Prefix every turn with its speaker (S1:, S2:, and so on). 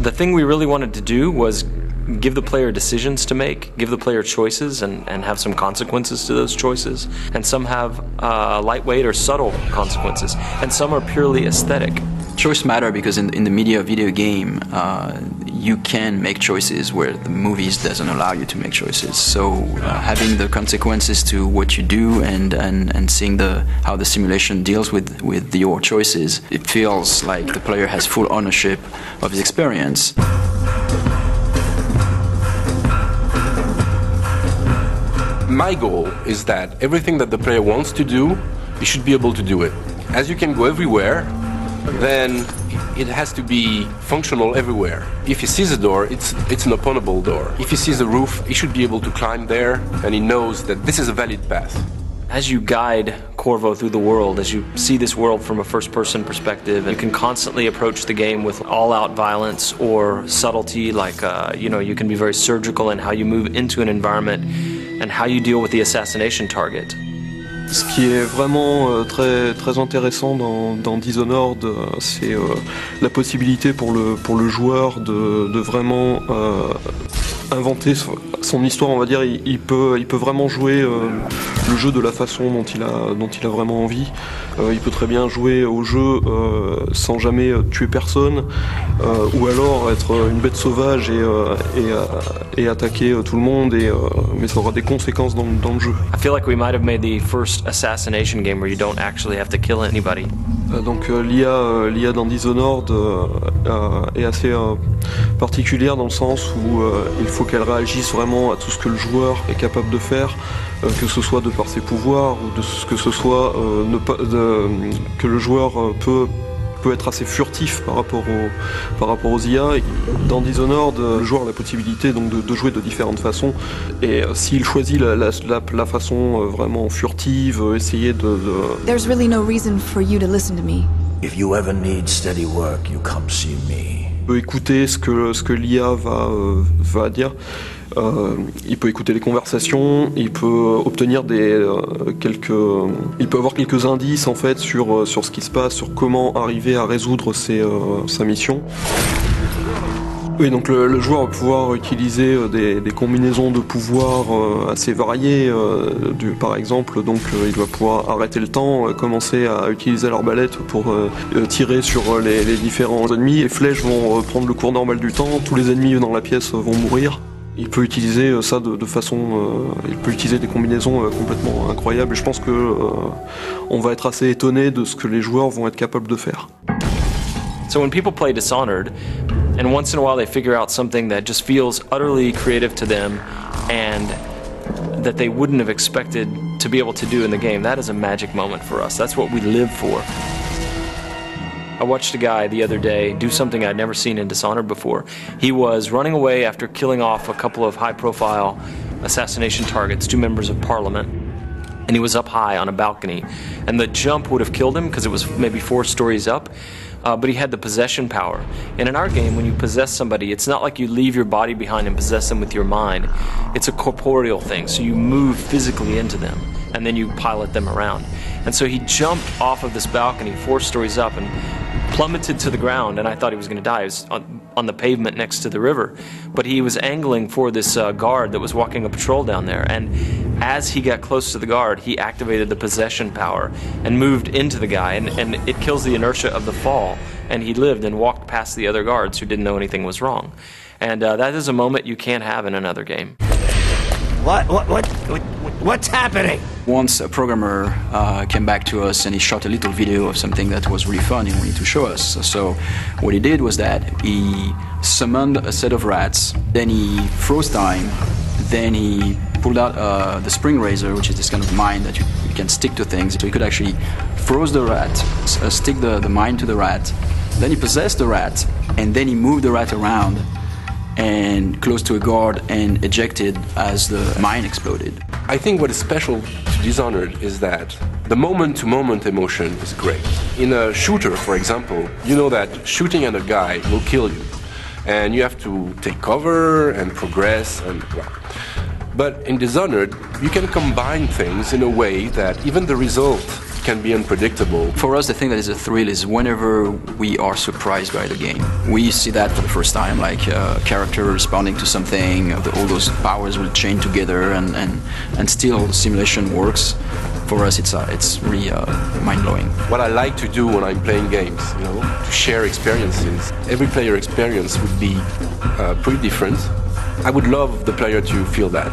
S1: The thing we really wanted to do was give the player decisions to make, give the player choices, and have some consequences to those choices. And some have lightweight or subtle consequences, and some are purely aesthetic.
S2: Choice matter because in the media video game, you can make choices where the movies doesn't allow you to make choices. So having the consequences to what you do and seeing how the simulation deals with your choices, it feels like the player has full ownership of his experience.
S3: My goal is that everything that the player wants to do, he should be able to do it. As you can go everywhere, then it has to be functional everywhere. If he sees a door, it's an openable door. If he sees a roof, he should be able to climb there, and he knows that this is a valid path.
S1: As you guide Corvo through the world, as you see this world from a first-person perspective, you can constantly approach the game with all-out violence or subtlety, like you can be very surgical in how you move into an environment and how you deal with the assassination target.
S4: Ce qui est vraiment très intéressant dans Dishonored, c'est la possibilité pour le joueur de vraiment inventer son histoire, on va dire. Il peut vraiment jouer le jeu de la façon dont il a vraiment envie. Il peut très bien jouer au jeu sans jamais tuer personne, ou alors être une bête sauvage et attaquer tout le monde, mais ça aura des conséquences dans le jeu.
S1: I feel like we might have made the first assassination game where you don't actually have to kill anybody.
S4: Donc l'IA dans Dishonored est assez particulière dans le sens où il faut qu'elle réagisse vraiment à tout ce que le joueur est capable de faire, que ce soit de par ses pouvoirs ou que ce soit que le joueur peut être assez furtif par rapport aux IA. Et dans Dishonored, le joueur a la possibilité donc de jouer de différentes façons, et s'il choisit la façon vraiment furtive, essayer de...
S5: There's really no reason for you to listen to me.
S6: If you ever need steady work, you come see me.
S4: Il peut écouter ce que l'IA va dire. Il peut écouter les conversations, il peut obtenir il peut avoir quelques indices en fait sur ce qui se passe, sur comment arriver à résoudre sa mission. Oui, donc le joueur va pouvoir utiliser des combinaisons de pouvoirs assez variées. Par exemple, donc il va pouvoir arrêter le temps, commencer à utiliser l'arbalète pour tirer sur les différents ennemis. Les flèches vont prendre le cours normal du temps, tous les ennemis dans la pièce vont mourir. Il peut utiliser ça de façon... il peut utiliser des combinaisons complètement incroyables. Et je pense que on va être assez étonné de ce que les joueurs vont être capables de faire.
S1: So when people play Dishonored, and once in a while they figure out something that just feels utterly creative to them and that they wouldn't have expected to be able to do in the game, that is a magic moment for us. That's what we live for. I watched a guy the other day do something I'd never seen in Dishonored before. He was running away after killing off a couple of high-profile assassination targets, 2 members of parliament, and he was up high on a balcony. And the jump would have killed him because it was maybe 4 stories up, but he had the possession power. And in our game, when you possess somebody, it's not like you leave your body behind and possess them with your mind. It's a corporeal thing, so you move physically into them, and then you pilot them around. And so he jumped off of this balcony 4 stories up and plummeted to the ground, and I thought he was going to die. He was on the pavement next to the river, but he was angling for this guard that was walking a patrol down there, and as he got close to the guard, he activated the possession power and moved into the guy, and it kills the inertia of the fall, and he lived and walked past the other guards who didn't know anything was wrong. And that is a moment you can't have in another game.
S6: What's happening?
S2: Once a programmer came back to us and he shot a little video of something that was really fun he wanted to show us. So what he did was that he summoned a set of rats, then he froze time, then he pulled out the spring razor, which is this kind of mine that you can stick to things. So he could actually froze the rat, stick the mine to the rat, then he possessed the rat, and then he moved the rat around and close to a guard and ejected as the mine exploded.
S3: I think what is special to Dishonored is that the moment-to-moment emotion is great. In a shooter, for example, you know that shooting at a guy will kill you, and you have to take cover and progress and well. But in Dishonored, you can combine things in a way that even the result can be unpredictable.
S2: For us, the thing that is a thrill is whenever we are surprised by the game. We see that for the first time, like a character responding to something, all those powers will chain together, and still the simulation works. For us, it's really mind-blowing.
S3: What I like to do when I'm playing games, to share experiences. Every player experience would be pretty different. I would love the player to feel that.